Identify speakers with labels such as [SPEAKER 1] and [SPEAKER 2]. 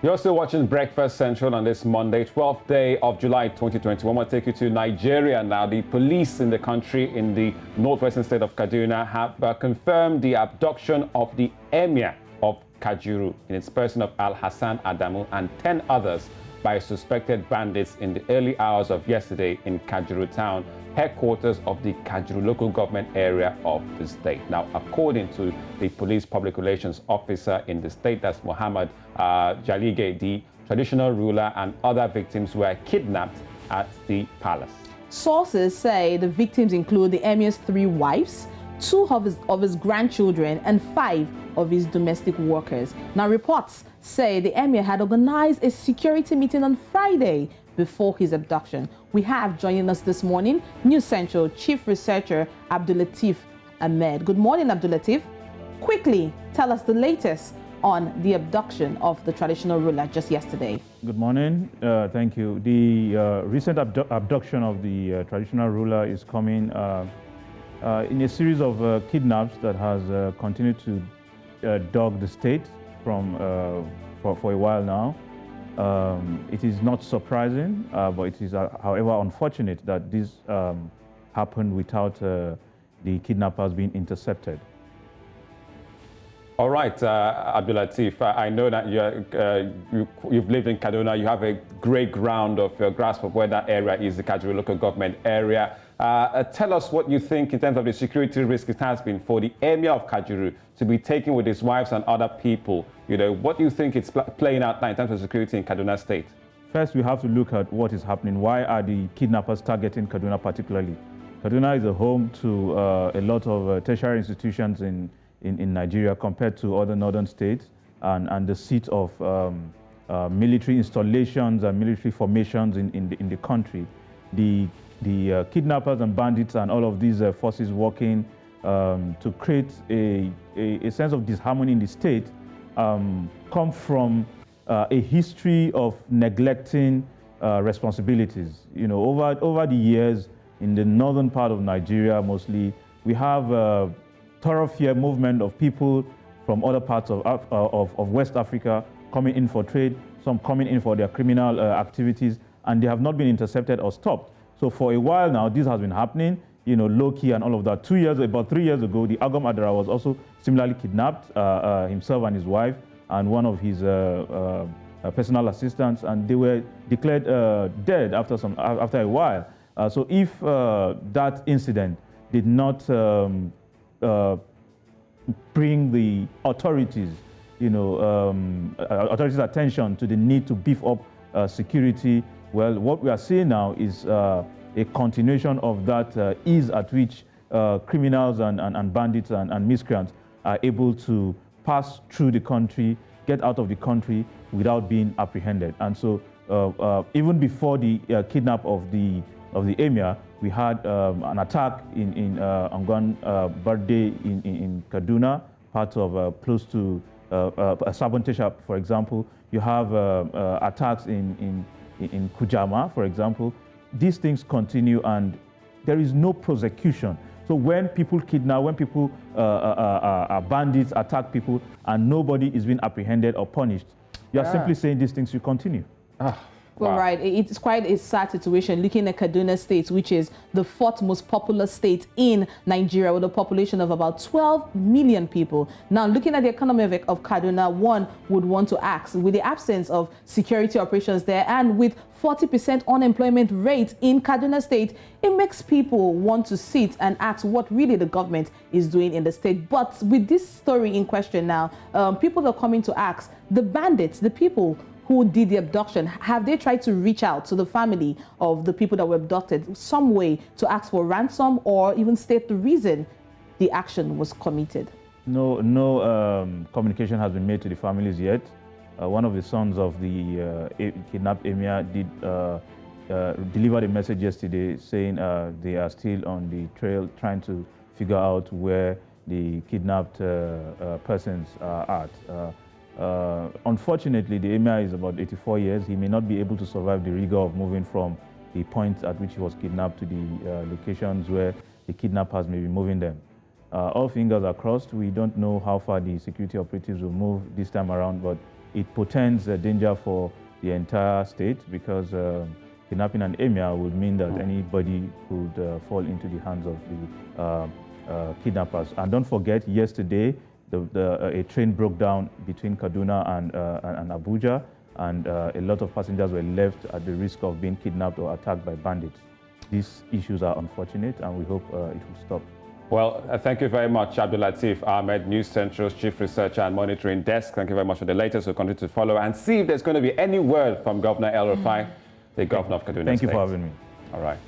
[SPEAKER 1] You're still watching Breakfast Central on this Monday, 12th day of July 2021. I want to take you to Nigeria now. The police in the country, in the northwestern state of Kaduna, have confirmed the abduction of the Emir of Kajuru in its person of Alhassan Adamu and 10 others by suspected bandits in the early hours of yesterday in Kajuru town, headquarters of the Kajuru Local Government Area of the state. Now, according to the police public relations officer in the state, that's Muhammad Jalige, the traditional ruler and other victims were kidnapped at the palace.
[SPEAKER 2] Sources say the victims include the emir's 3 wives, 2 of his grandchildren, and 5 of his domestic workers. Now, reports say the emir had organized a security meeting on Friday before his abduction. We have joining us this morning, News Central Chief Researcher Abducted Ahmed. Good morning, Abducted. Quickly, tell us the latest on the abduction of the traditional ruler just yesterday.
[SPEAKER 3] Good morning. Thank you. The recent abduction of the traditional ruler is coming in a series of kidnaps that has continued to dog the state for a while now. It is not surprising, but it is, however, unfortunate that this happened without the kidnappers being intercepted.
[SPEAKER 1] All right, Abducted, I know that you've lived in Kaduna. You have a great ground of your grasp of where that area is, the Kajuru Local Government Area. Tell us what you think in terms of the security risk it has been for the Emir of Kajuru to be taken with his wives and other people. You know, what do you think it's playing out now in terms of security in Kaduna State?
[SPEAKER 3] First, we have to look at what is happening. Why are the kidnappers targeting Kaduna particularly? Kaduna is a home to a lot of tertiary institutions in Nigeria compared to other northern states, and the seat of military installations and military formations in the country. The kidnappers and bandits and all of these forces working to create a sense of disharmony in the state come from a history of neglecting responsibilities. You know, over the years in the northern part of Nigeria mostly, we have thoroughfare movement of people from other parts of West Africa coming in for trade, some coming in for their criminal activities, and they have not been intercepted or stopped. So for a while now, this has been happening, you know, low-key and all of that. About 3 years ago, the Agam Adara was also similarly kidnapped, himself and his wife, and one of his personal assistants, and they were declared dead after a while. So if that incident did not bring the authorities, authorities' attention to the need to beef up security, well, what we are seeing now is a continuation of that ease at which criminals and bandits and miscreants are able to pass through the country, get out of the country without being apprehended. And so even before the kidnap of the emir, we had an attack in Angon birthday in Kaduna, part of close to Sabontesha, for example. You have attacks in Kujama, for example. These things continue and there is no prosecution. So when people kidnap, when people bandits attack people and nobody is being apprehended or punished, you are simply saying these things will continue.
[SPEAKER 2] Well, wow. Right. It's quite a sad situation looking at Kaduna State, which is the 4th most populous state in Nigeria with a population of about 12 million people. Now, looking at the economy of Kaduna, one would want to ask, with the absence of security operations there and with 40% unemployment rate in Kaduna State, it makes people want to sit and ask what really the government is doing in the state. But with this story in question now, people are coming to ask, the bandits, the people who did the abduction, have they tried to reach out to the family of the people that were abducted, some way to ask for ransom or even state the reason the action was committed?
[SPEAKER 3] No communication has been made to the families yet. One of the sons of the kidnapped emir did deliver a message yesterday saying they are still on the trail trying to figure out where the kidnapped persons are at. Unfortunately, the emir is about 84 years. He may not be able to survive the rigor of moving from the point at which he was kidnapped to the locations where the kidnappers may be moving them. All fingers are crossed. We don't know how far the security operatives will move this time around, but it portends a danger for the entire state, because kidnapping an emir would mean that anybody could fall into the hands of the kidnappers. And don't forget, yesterday, a train broke down between Kaduna and Abuja, and a lot of passengers were left at the risk of being kidnapped or attacked by bandits. These issues are unfortunate, and we hope it will stop.
[SPEAKER 1] Well, thank you very much, Abdulateef Ahmed, News Central's Chief Researcher and Monitoring Desk. Thank you very much for the latest. We'll continue to follow and see if there's going to be any word from Governor El Rufai, the governor of Kaduna State.
[SPEAKER 3] Thank you for having me.
[SPEAKER 1] All right.